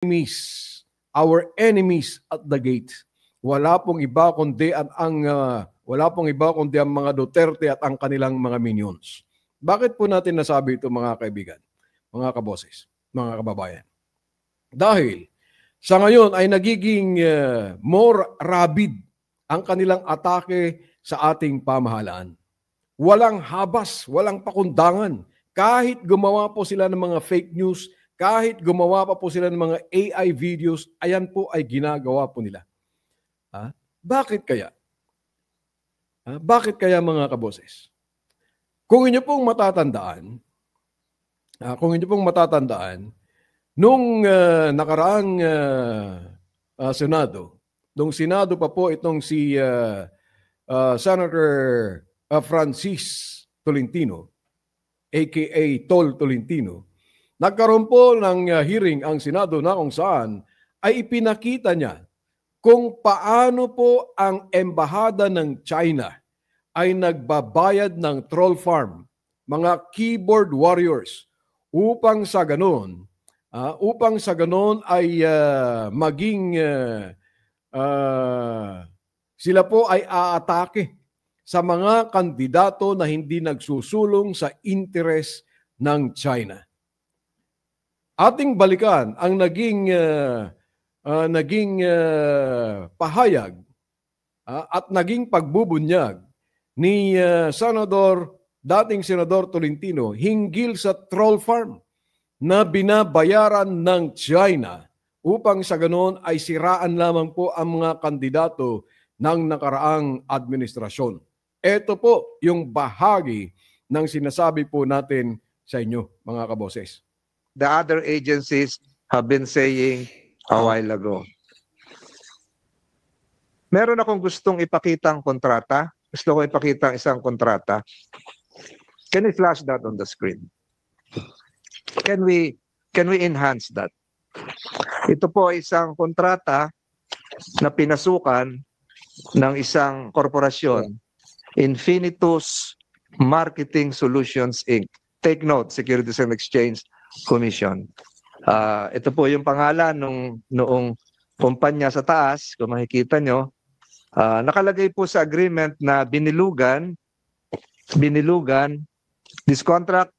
enemies, our enemies at the gate. Wala pong iba kundi ang mga Duterte at ang kanilang mga minions. Bakit po natin nasabi ito, mga kaibigan, mga kaboses, mga kababayan? Dahil sa ngayon ay nagiging more rabid ang kanilang atake sa ating pamahalaan. Walang habas, walang pakundangan. Kahit gumawa po sila ng mga fake news, kahit gumawa pa po sila ng mga AI videos, ayan po ay ginagawa po nila. Bakit kaya? Bakit kaya, mga kaboses? Kung inyo pong matatandaan, nung nakaraang Senado, nung Senado pa po itong si Senator Francis Tolentino, aka Tol Tolentino, nagkaroon po ng hearing ang Senado na kung saan ay ipinakita niya kung paano po ang embahada ng China ay nagbabayad ng troll farm, mga keyboard warriors, upang sa ganon ay sila po ay aatake sa mga kandidato na hindi nagsusulong sa interes ng China. Ating balikan ang naging pahayag at naging pagbubunyag ni dating Senador Tolentino hinggil sa troll farm na binabayaran ng China upang sa ganoon ay siraan lamang po ang mga kandidato ng nakaraang administrasyon. Ito po yung bahagi ng sinasabi po natin sa inyo, mga kaboses. The other agencies have been saying a while ago. Meron akong gustong ipakitang kontrata. Gusto ko ipakita isang kontrata. Can we flash that on the screen? Can we enhance that? Ito po ay isang kontrata na pinasukan ng isang korporasyon, Infinitus Marketing Solutions Inc. Take note, Securities and Exchange Commission. Ito po yung pangalan noong kumpanya sa taas, kung makikita nyo. Nakalagay po sa agreement na binilugan, this contract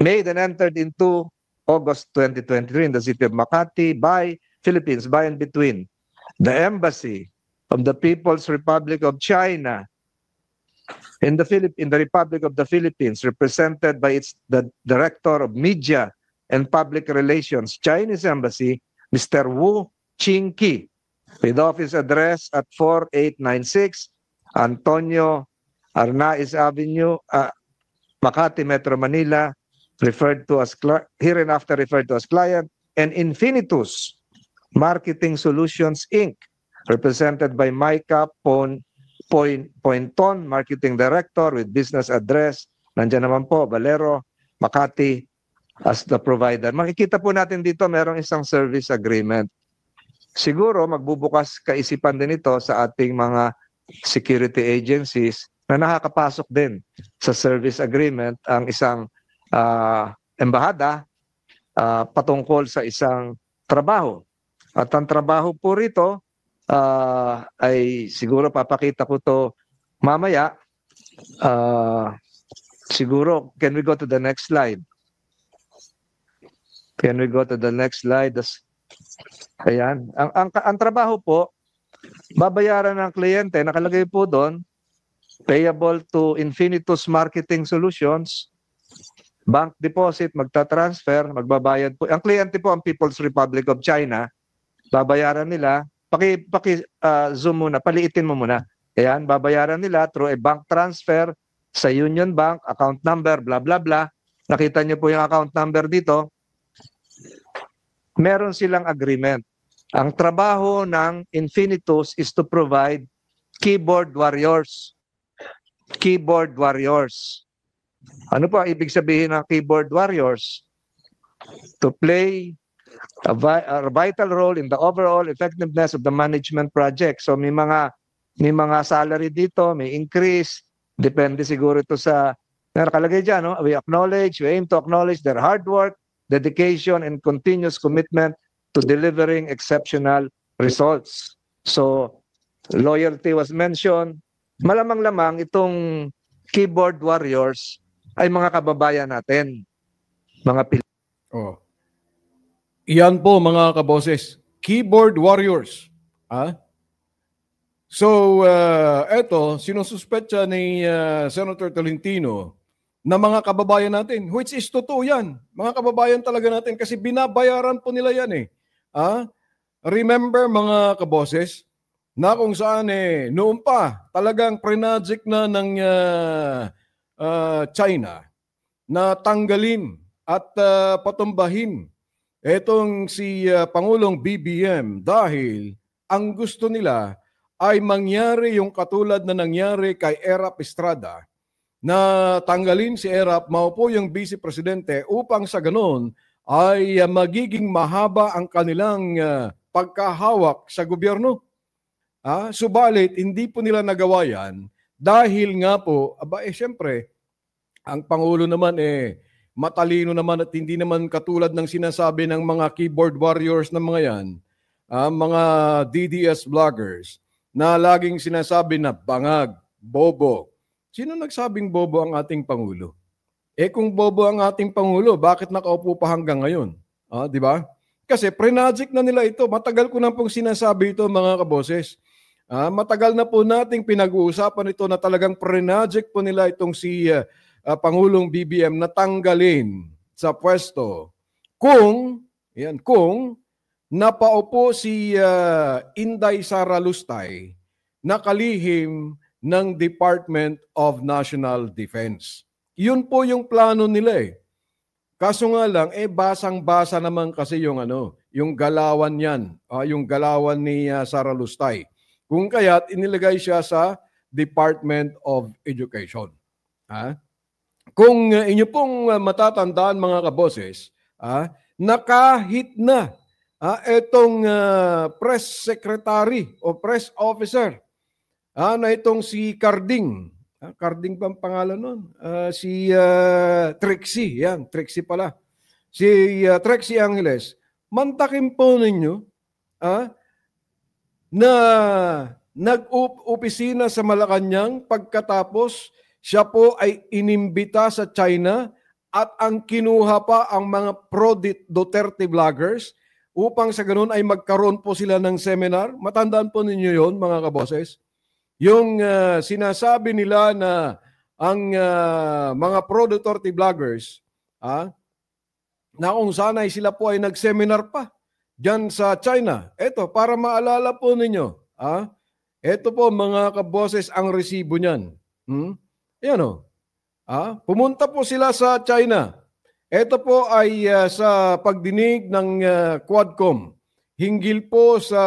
made and entered into August 2023 in the city of Makati by Philippines, by and between the Embassy of the People's Republic of China in the Republic of the Philippines, represented by the Director of Media and Public Relations, Chinese Embassy, Mr. Wu Qingqi, with office address at 4896 Antonio Arnaiz Avenue, Makati, Metro Manila, hereinafter referred to as client, and Infinitus Marketing Solutions Inc., represented by Micah Pointon, Marketing Director with business address, nandiyan naman po, Valero, Makati, as the provider. Makikita po natin dito merong isang service agreement. Siguro magbubukas kaisipan din ito sa ating mga security agencies na nakakapasok din sa service agreement ang isang embahada patungkol sa isang trabaho. At ang trabaho po rito ay siguro papakita ko to mamaya. Siguro, can we go to the next slide? Can we go to the next slide? Ayan. Ang trabaho po, babayaran ng kliyente, nakalagay po doon, payable to Infinitus Marketing Solutions, bank deposit, magta-transfer, magbabayad po. Ang kliyente po ang People's Republic of China, babayaran nila, zoom muna, paliitin mo muna. Ayan, babayaran nila through a bank transfer sa Union Bank, account number, blah, blah, blah. Nakita niyo po yung account number dito. Meron silang agreement. Ang trabaho ng Infinitus is to provide keyboard warriors. Keyboard warriors. Ano po ang ibig sabihin ng keyboard warriors? To play a vital role in the overall effectiveness of the management project. So may mga salary dito, may increase, depende siguro ito sa nakalagay dyan, no? We aim to acknowledge their hard work, dedication, and continuous commitment to delivering exceptional results. So, loyalty was mentioned. Malamang-lamang itong keyboard warriors ay mga kababayan natin, mga Oh. Iyan po mga kaboses, keyboard warriors. So, eto, sinususpetsa ni Senator Tolentino na mga kababayan natin, which is totoo yan. Mga kababayan talaga natin kasi binabayaran po nila yan eh. Remember mga kaboses, na kung saan noon pa talagang prenajik na ng China na tanggalin at patumbahin etong si Pangulong BBM dahil ang gusto nila ay mangyari yung katulad na nangyari kay Erap Estrada na tanggalin si Erap, maupo yung Vice Presidente upang sa ganon ay magiging mahaba ang kanilang pagkahawak sa gobyerno. Subalit, hindi po nila nagawa yan dahil nga po, syempre, ang Pangulo naman matalino naman at hindi naman katulad ng sinasabi ng mga keyboard warriors na mga yan, mga DDS vloggers na laging sinasabi na bangag, bobo. Sino nagsabing bobo ang ating Pangulo? Kung bobo ang ating Pangulo, bakit nakaupo pa hanggang ngayon? Di ba? Kasi pre-magic na nila ito. Matagal ko na pong sinasabi ito mga kaboses. Matagal na po nating pinag-uusapan ito na talagang pre-magic po nila itong si Pangulong BBM na tanggalin sa pwesto kung napaupo si Inday Sara Lustay na kalihim ng Department of National Defense. Yun po yung plano nila eh. Kaso nga lang, basang-basa naman kasi yung galawan yan, yung galawan ni Sara Lustay. Kung kaya't inilagay siya sa Department of Education. Kung inyo pong matatandaan mga kaboses, na kahit na itong press secretary o press officer na itong si Carding, Carding pa ang pangalan nun, si Trixie, yan, Trixie pala. Si Trixie Angeles, mantakin po ninyo na nag-opisina sa Malacanang pagkatapos siya po ay inimbita sa China at ang kinuha pa ang mga pro-Duterte vloggers upang sa ganun ay magkaroon po sila ng seminar. Matandaan po ninyo yon mga kaboses. Yung sinasabi nila na ang mga pro-Duterte vloggers na kung saan ay sila po ay nag-seminar pa dyan sa China. Ito, para maalala po ninyo. Ito po mga kaboses ang resibo niyan. Yan o. Pumunta po sila sa China. Ito po ay sa pagdinig ng Quadcom. Hinggil po sa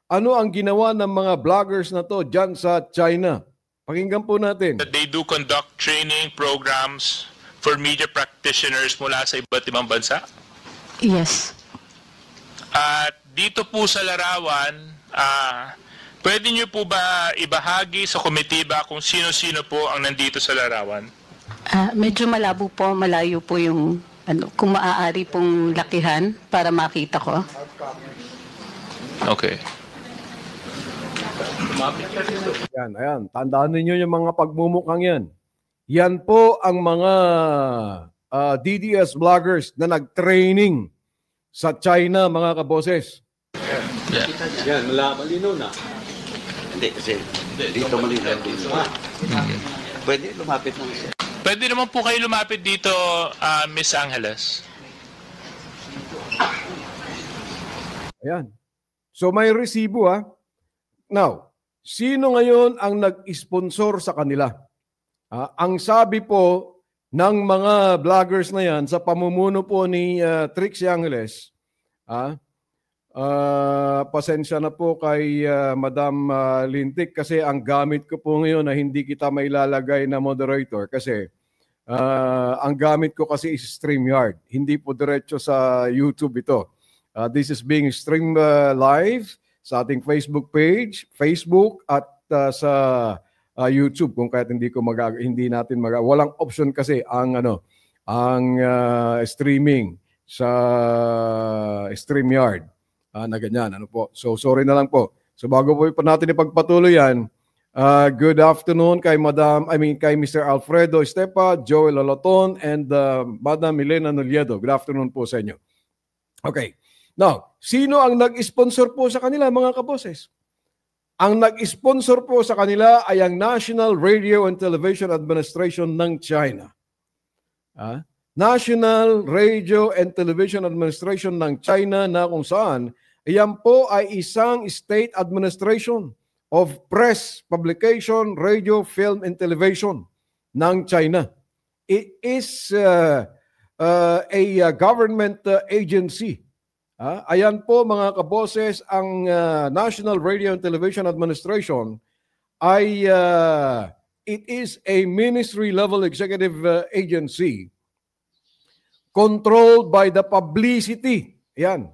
ano ang ginawa ng mga vloggers na to dyan sa China. Pakinggan po natin. They do conduct training programs for media practitioners mula sa iba't ibang bansa? Yes. At dito po sa larawan, pwede niyo po ba ibahagi sa komitiba kung sino-sino po ang nandito sa larawan? Medyo malabo po, malayo po yung kung maaari pong lakihan para makita ko. Okay. Ayan. Tandaan ninyo yung mga pagmumukhang yan. Yan po ang mga DDS vloggers na nag-training sa China, mga kaboses. Yan, malinaw na. Hindi, kasi dito malinaw. Pwede lumapit na siya. Pwede naman po kayo lumapit dito, Miss Angeles. Ayan. So may resibo Now, sino ngayon ang nag-sponsor sa kanila? Ang sabi po ng mga vloggers na yan sa pamumuno po ni Trixie Angeles, pasensya na po kay Madam Lintik kasi ang gamit ko po ngayon na hindi kita mailalagay na moderator kasi ang gamit ko kasi is StreamYard. Hindi po diretso sa YouTube ito. This is being streamed live sa ating Facebook page, Facebook at sa YouTube kung kahit hindi natin walang option kasi ang streaming sa StreamYard. na ganyan. Ano po? So sorry na lang po. So bago po pa natin ipagpatuloy yan, good afternoon kay kay Mr. Alfredo Estepa, Joel Lolaton, and Madam Milena Noliedo. Good afternoon po sa inyo. Okay. Now, sino ang nag-sponsor po sa kanila, mga kaboses? Ang nag-sponsor po sa kanila ay ang National Radio and Television Administration ng China. National Radio and Television Administration ng China na kung saan, iyan po ay isang state administration of press, publication, radio, film, and television ng China. It is a government agency. Ayan po mga kaboses, ang National Radio and Television Administration ay it is a ministry-level executive agency controlled by the publicity. Ayan.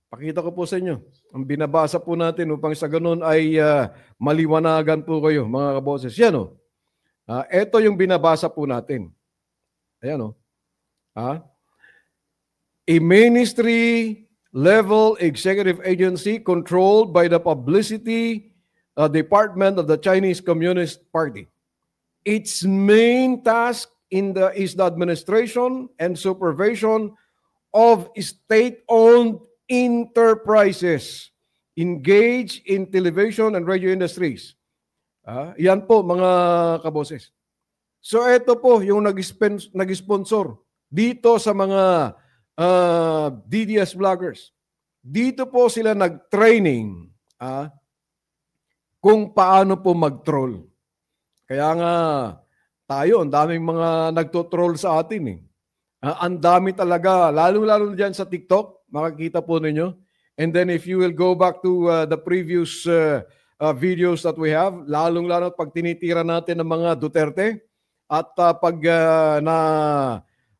Pakita ko po sa inyo. Ang binabasa po natin upang sa ganun ay maliwanagan po kayo, mga kaboses. Yan o. Ito yung binabasa po natin. Ayan o. A ministry-level executive agency controlled by the publicity department of the Chinese Communist Party. Its main task is the administration and supervision of state-owned enterprises engaged in television and radio industries. Yan po mga kaboses. So ito po yung nag-sponsor dito sa mga DDS vloggers. Dito po sila nag-training kung paano po mag-troll. Kaya nga tayo, ang daming mga nagto-troll sa atin eh. Ang dami talaga, lalo-lalo dyan sa TikTok, makikita po ninyo. And then if you will go back to the previous videos that we have, lalong-lalo pag tinitira natin ng mga Duterte at pag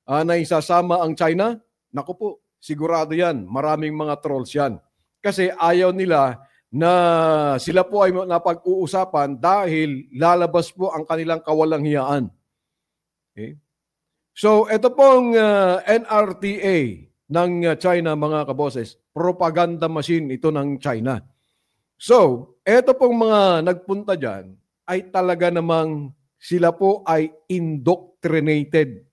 naisasama ang China, naku po, sigurado yan, maraming mga trolls yan. Kasi ayaw nila na sila po ay napag-uusapan dahil lalabas po ang kanilang kawalanghiyaan. Okay? So, ito pong NRTA ng China, mga kaboses, propaganda machine ito ng China. So, ito pong mga nagpunta dyan ay talaga namang sila po ay indoctrinated.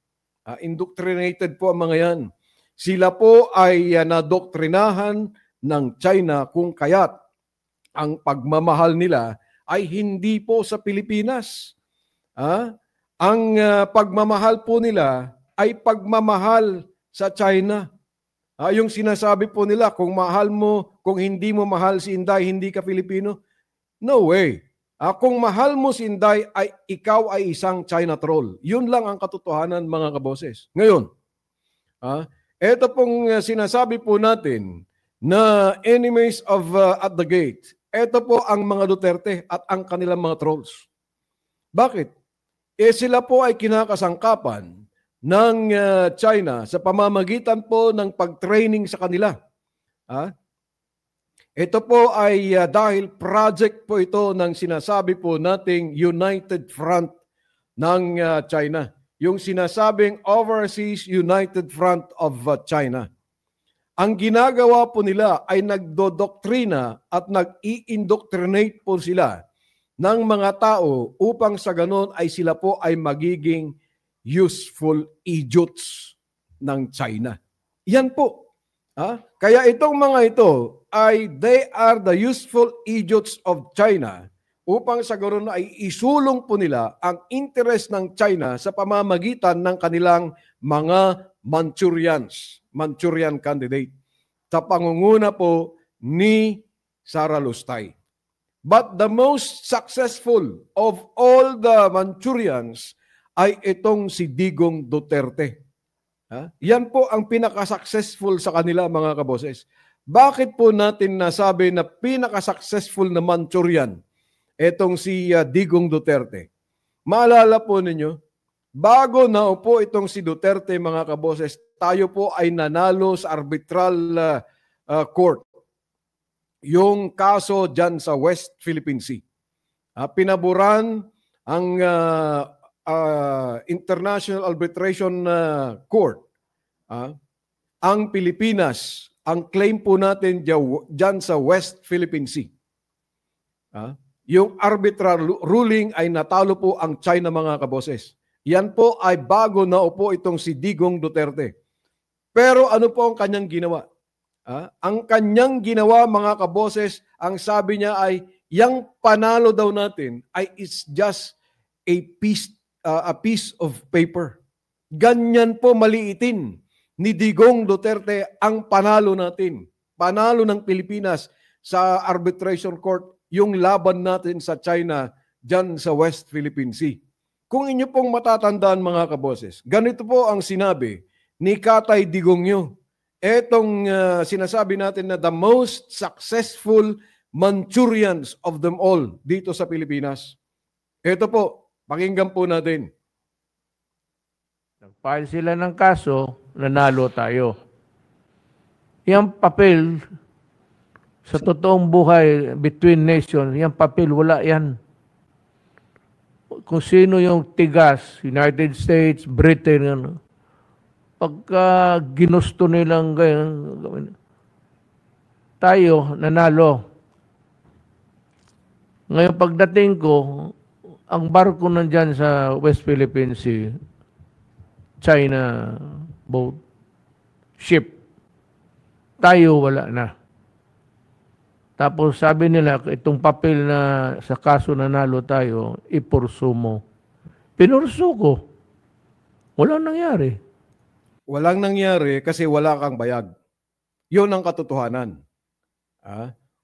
Indoctrinated po ang mga yan. Sila po ay nadoktrinahan ng China kung kaya't ang pagmamahal nila ay hindi po sa Pilipinas. Ang pagmamahal po nila ay pagmamahal sa China. Yung sinasabi po nila, kung mahal mo, kung hindi mo mahal si Inday, hindi ka Pilipino. No way. Kung mahal mo si Inday, ay ikaw ay isang China troll. Yun lang ang katotohanan, mga kaboses. Ngayon, ito pong sinasabi po natin na enemies of at the gate. Ito po ang mga Duterte at ang kanilang mga trolls. Bakit? Sila po ay kinakasangkapan ng China sa pamamagitan po ng pag-training sa kanila. Ito po ay dahil project po ito ng sinasabi po nating United Front ng China. Yung sinasabing Overseas United Front of China. Ang ginagawa po nila ay nagdodoktrina at nag-i-indoctrinate po sila ng mga tao upang sa ganon ay sila po ay magiging useful idiots ng China. Yan po. Kaya itong mga ito ay they are the useful idiots of China upang sa ganon ay isulong po nila ang interest ng China sa pamamagitan ng kanilang mga Manchurian candidate sa pangunguna po ni Sara Lustay. But the most successful of all the Manchurians ay itong si Digong Duterte. Yan po ang pinaka-successful sa kanila, mga kaboses. Bakit po natin nasabi na pinaka-successful na Manchurian itong si Digong Duterte? Maalala po ninyo, bago naupo itong si Duterte, mga kaboses, tayo po ay nanalo sa arbitral court. Yung kaso dyan sa West Philippine Sea. Pinaburan ang International Arbitration Court. Ang Pilipinas ang claim po natin dyan sa West Philippine Sea. Yung arbitral ruling ay natalo po ang China, mga kaboses. Yan po ay bago na upo itong si Digong Duterte. Pero ano po ang kanyang ginawa? Ang kanyang ginawa, mga kaboses, ang sabi niya ay, yung panalo daw natin ay it's just a piece of paper. Ganyan po maliitin ni Digong Duterte ang panalo natin. Panalo ng Pilipinas sa arbitration court, yung laban natin sa China dyan sa West Philippine Sea. Kung inyo pong matatandaan, mga kaboses, ganito po ang sinabi ni Katay Digongyo. Etong sinasabi natin na the most successful Manchurians of them all dito sa Pilipinas. Ito po, pakinggan po natin. Nag-file sila ng kaso, nanalo tayo. Yung papel, sa totoong buhay, between nations, yung papel, wala yan. Kung sino yung tigas, United States, Britain, ano, pagka ginusto nilang ganyan, tayo, nanalo. Ngayon, pagdating ko, ang barko nandyan sa West Philippine Sea, China boat, ship, tayo wala na. Tapos sabi nila, itong papel na sa kaso nanalo tayo, ipursu mo. Pinursu ko. Walang nangyari. Walang nangyari kasi wala kang bayag. Yun ang katotohanan.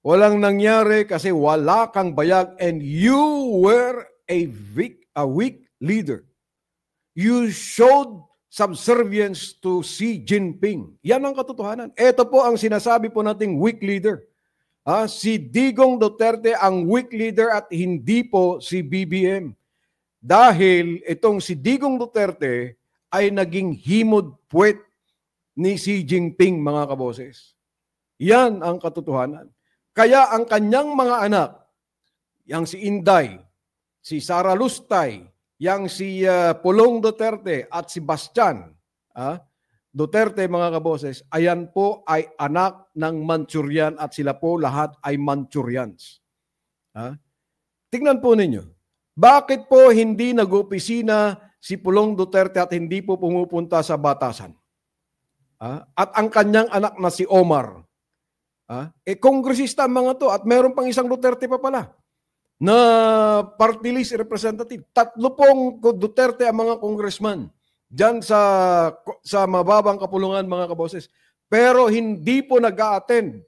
Walang nangyari kasi wala kang bayag and you were a weak leader. You showed subservience to Xi Jinping. Yan ang katotohanan. Ito po ang sinasabi po nating weak leader. Si Digong Duterte ang weak leader at hindi po si BBM. Dahil itong si Digong Duterte ay naging himod puwet ni Xi Jinping, mga kaboses. Yan ang katotohanan. Kaya ang kanyang mga anak, yang si Inday, si Sara Lustay, yang si Pulong Duterte at si Bastian Duterte, mga kaboses, ayan po ay anak ng Manchurian at sila po lahat ay Manchurians. Tingnan po ninyo, bakit po hindi nag-opisina si Pulong Duterte at hindi po pumupunta sa batasan? At ang kanyang anak na si Omar, kongresista mga to at meron pang isang Duterte pa pala na party list representative. 3 pong Duterte ang mga congressman diyan sa mababang kapulungan, mga kaboses. Pero hindi po nag-a-attend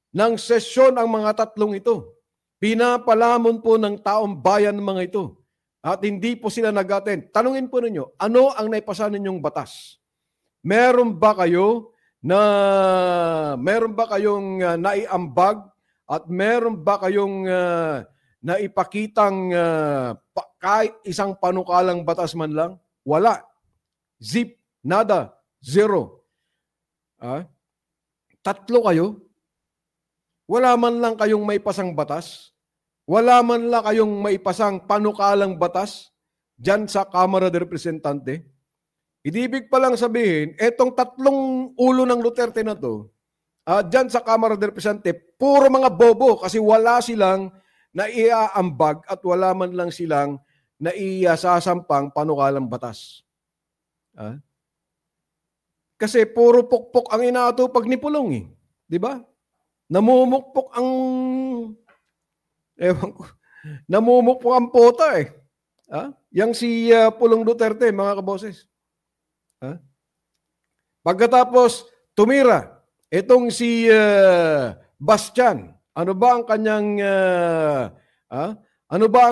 ng sesyon ang mga 3 ito. Pinapalamon po ng taong bayan mga ito. At hindi po sila nag-attend. Tanungin po ninyo, ano ang naipasa ninyong batas? Meron ba kayong naiambag at meron ba kayong naipakitang kahit isang panukalang batas man lang? Wala. Zip. Nada. Zero. 3 kayo? Wala man lang kayong maipasang batas? Wala man lang kayong maipasang panukalang batas dyan sa Kamara de Representante? Ibig pa lang sabihin, etong 3 ulo ng Duterte na to, dyan sa Kamara de Representante, puro mga bobo kasi wala silang naiaambag at wala man lang silang naisasampang panukalang batas. Kasi puro pukpok ang inaatupag ni Pulong. Di ba? Namumukpok ang namumukpok ang pota . Yang si Pulong Duterte, mga kaboses. Pagkatapos tumira, itong si Bastian, ano ba ang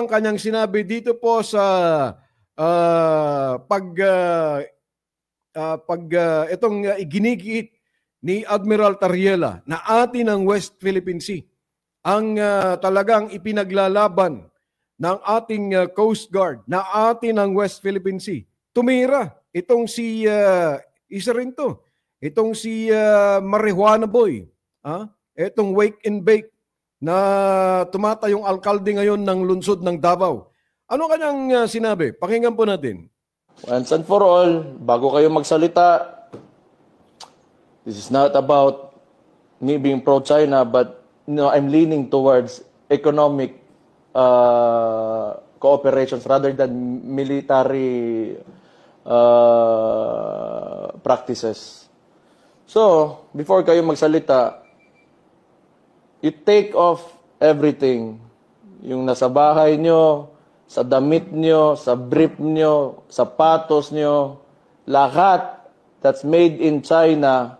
kanyang sinabi dito po sa itong iginigiit ni Admiral Tariela na atin ang West Philippine Sea, ang talagang ipinaglalaban ng ating Coast Guard na atin ang West Philippine Sea. Tumira itong si isa rin to, itong si Marijuana Boy, itong Wake and Bake na tumatayong alkalde ngayon ng lungsod ng Davao. Ano kanyang sinabi? Pakinggan po natin. Once and for all, bago kayo magsalita, This is not about me being pro-China, but I'm leaning towards economic cooperations rather than military practices. So, before kayo magsalita, you take off everything. Yung nasa bahay nyo, sa damit nyo, sa brief nyo, sapatos nyo, lahat that's made in China,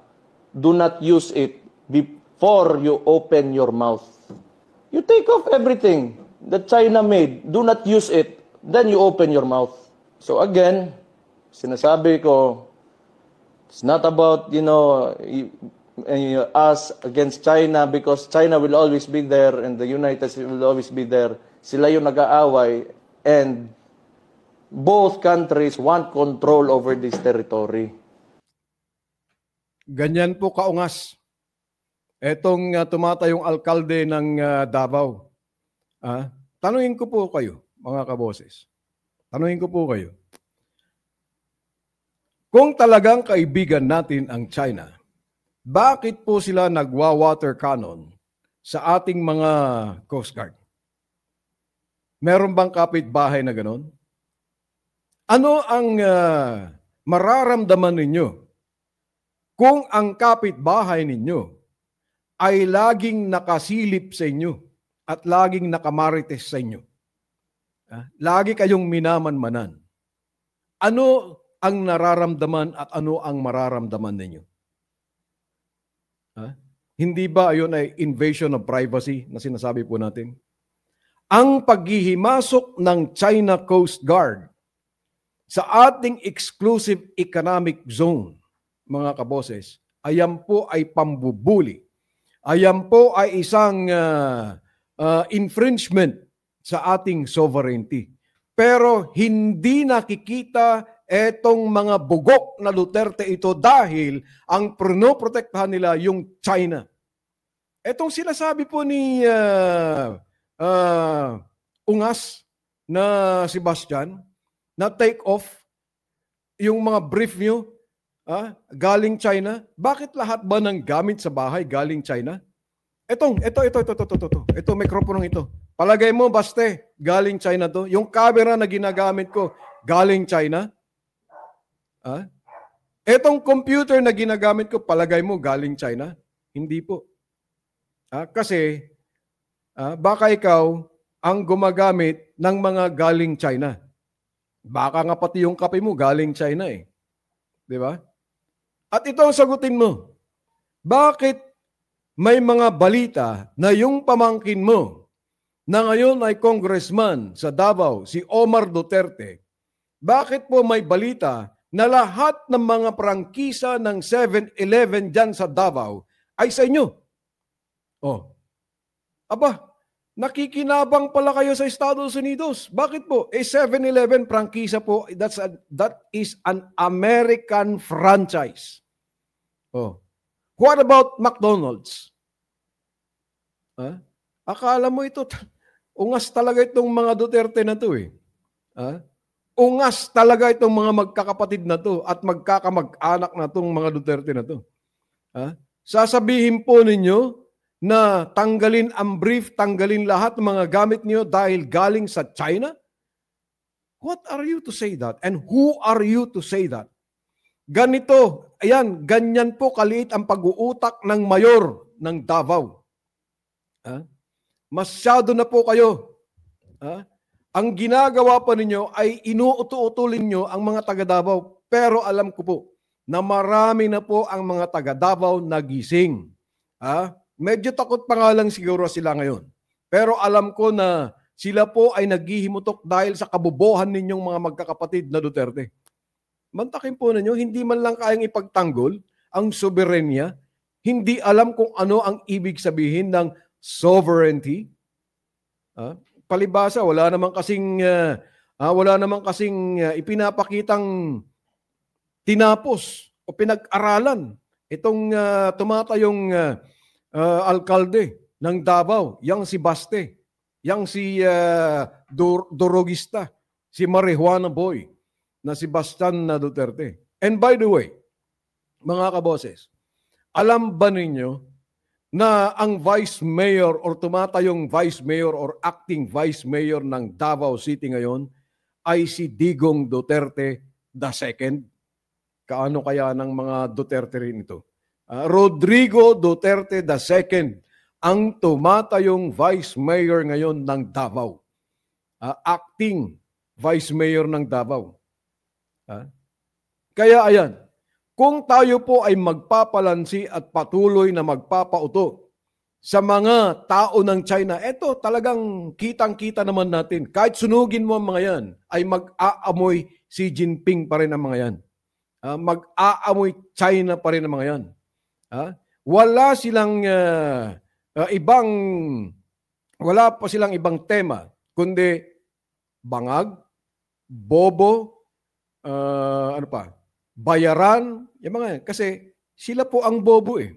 do not use it before you open your mouth. You take off everything that China made, do not use it, then you open your mouth. So again, sinasabi ko, it's not about, us against China because China will always be there and the United States will always be there. Sila yung nag-aaway and both countries want control over this territory. Ganyan po kaungas. Etong tumatayong alkalde ng Davao. Tanungin ko po kayo, mga kaboses. Tanungin ko po kayo. Kung talagang kaibigan natin ang China, bakit po sila nagwa-water cannon sa ating mga Coast Guard? Meron bang kapitbahay na ganon? Ano ang mararamdaman ninyo kung ang kapitbahay ninyo ay laging nakasilip sa inyo at laging nakamarites sa inyo? Lagi kayong minamanmanan. Ano ang nararamdaman at ano ang mararamdaman ninyo? Hindi ba ayon ay invasion of privacy na sinasabi po natin? Ang paghihimasok ng China Coast Guard sa ating exclusive economic zone, mga kaboses, ayan po ay pambubuli. Ayan po ay isang infringement sa ating sovereignty. Pero hindi nakikita etong mga bugok na Duterte ito dahil ang pinoprotektahan nila yung China. Etong sinasabi po ni Ungas na Sebastian na take off yung mga brief nyo galing China. Bakit lahat ba ng gamit sa bahay galing China? Ito, mikroponong ito. Palagay mo, baste, galing China to. Yung camera na ginagamit ko, galing China. Etong computer na ginagamit ko, palagay mo, galing China? Hindi po. Kasi, baka ikaw ang gumagamit ng mga galing China. Baka nga pati yung kape mo, galing China eh. Di ba? At ito ang sagutin mo. Bakit may mga balita na yung pamangkin mo na ngayon ay congressman sa Davao, si Omar Duterte, bakit po may balita na lahat ng mga prangkisa ng 7-Eleven dyan sa Davao ay sa inyo? Nakikinabang pala kayo sa Estados Unidos. Bakit po? 7-Eleven prangkisa po, that is an American franchise. What about McDonald's? Akala mo ito, ungas talaga itong mga Duterte na to eh. Ungas talaga itong mga magkakapatid na to at magkakamag-anak na itong mga Duterte na to. Sasabihin po ninyo na tanggalin ang brief, tanggalin lahat ng mga gamit niyo dahil galing sa China? What are you to say that? And who are you to say that? Ganito, ayan, ganyan po kaliit ang pag-uutak ng mayor ng Davao. Masyado na po kayo. Ang ginagawa pa ninyo ay inuuto-utulin nyo ang mga taga Davao. Pero alam ko po na marami na po ang mga taga Davao nagising. Medyo takot pa nga lang siguro sila ngayon. Pero alam ko na sila po ay naghihimutok dahil sa kabobohan ninyong mga magkakapatid na Duterte. Mantakin po ninyo, hindi man lang kayang ipagtanggol ang soberenya, hindi alam kung ano ang ibig sabihin ng sovereignty. Palibasa, wala namang kasing ipinapakitang tinapos o pinag-aralan itong tumatayong alkalde ng Davao, yang si Baste, yang si Dorogista, si Marijuana Boy, na si Bastian Duterte. And by the way, mga kaboses, alam ba ninyo na ang vice mayor or tumatayong vice mayor or acting vice mayor ng Davao City ngayon ay si Digong Duterte II? Kaano kaya ng mga Duterte rin ito? Rodrigo Duterte II ang tumatayong vice mayor ngayon ng Davao. Acting vice mayor ng Davao. Kaya ayan, kung tayo po ay magpapalansi at patuloy na magpapauto sa mga tao ng China, eto talagang kitang-kita naman natin. Kahit sunugin mo ang mga yan, ay mag-aamoy Xi Jinping pa rin ang mga yan. Mag-aamoy China pa rin ang mga yan. Wala pa silang ibang tema, kundi bangag, bobo, bayaran, yung mga yan. Kasi sila po ang bobo eh.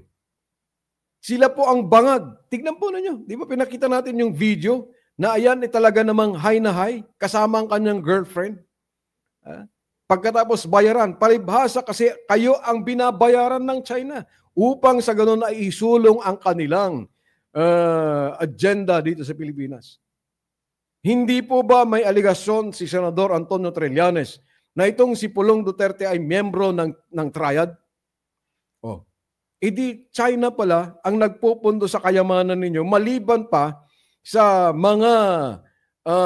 Sila po ang bangag. Tignan po ninyo. Di ba pinakita natin yung video na ayan talaga namang high na high kasama ang kanyang girlfriend. Pagkatapos bayaran, palibhasa kasi kayo ang binabayaran ng China upang sa ganun ay isulong ang kanilang agenda dito sa Pilipinas. Hindi po ba may aligasyon si Senador Antonio Trillanes na itong si Pulong Duterte ay miyembro ng triad? Edi China pala ang nagpupundo sa kayamanan ninyo maliban pa sa mga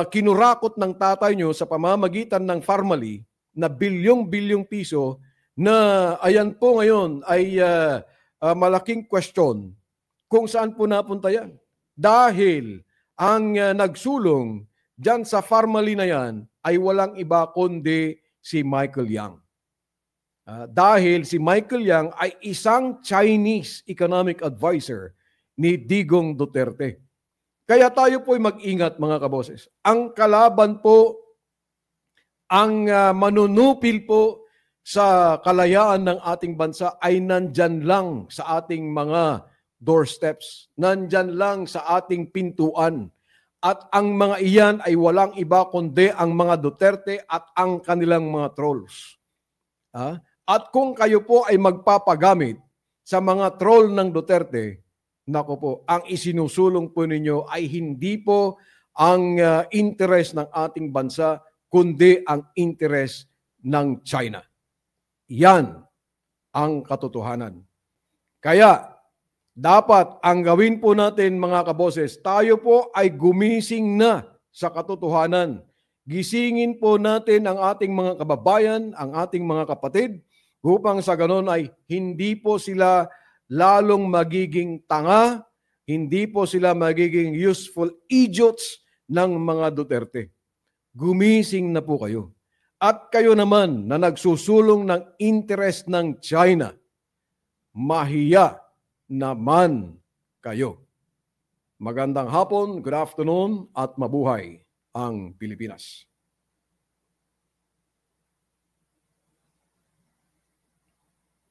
kinurakot ng tatay nyo sa pamamagitan ng Farmally na bilyong-bilyong piso na ayan po ngayon ay malaking question kung saan po napunta yan. Dahil ang nagsulong dyan sa Farmally na yan ay walang iba kundi si Michael Yang. Dahil si Michael Yang ay isang Chinese economic advisor ni Digong Duterte. Kaya tayo po ay mag-ingat mga kaboses. Ang kalaban po, ang manunupil po sa kalayaan ng ating bansa ay nandyan lang sa ating mga doorsteps, nandyan lang sa ating pintuan. At ang mga iyan ay walang iba kundi ang mga Duterte at ang kanilang mga trolls. At kung kayo po ay magpapagamit sa mga troll ng Duterte, nako po, ang isinusulong po ninyo ay hindi po ang interest ng ating bansa, kundi ang interest ng China. Yan ang katotohanan. Kaya, dapat ang gawin po natin mga kaboses, tayo po ay gumising na sa katotohanan. Gisingin po natin ang ating mga kababayan, ang ating mga kapatid, upang sa ganon ay hindi po sila lalong magiging tanga, hindi po sila magiging useful idiots ng mga Duterte. Gumising na po kayo. At kayo naman na nagsusulong ng interest ng China, mahiya naman kayo. Magandang hapon, good afternoon, at mabuhay ang Pilipinas.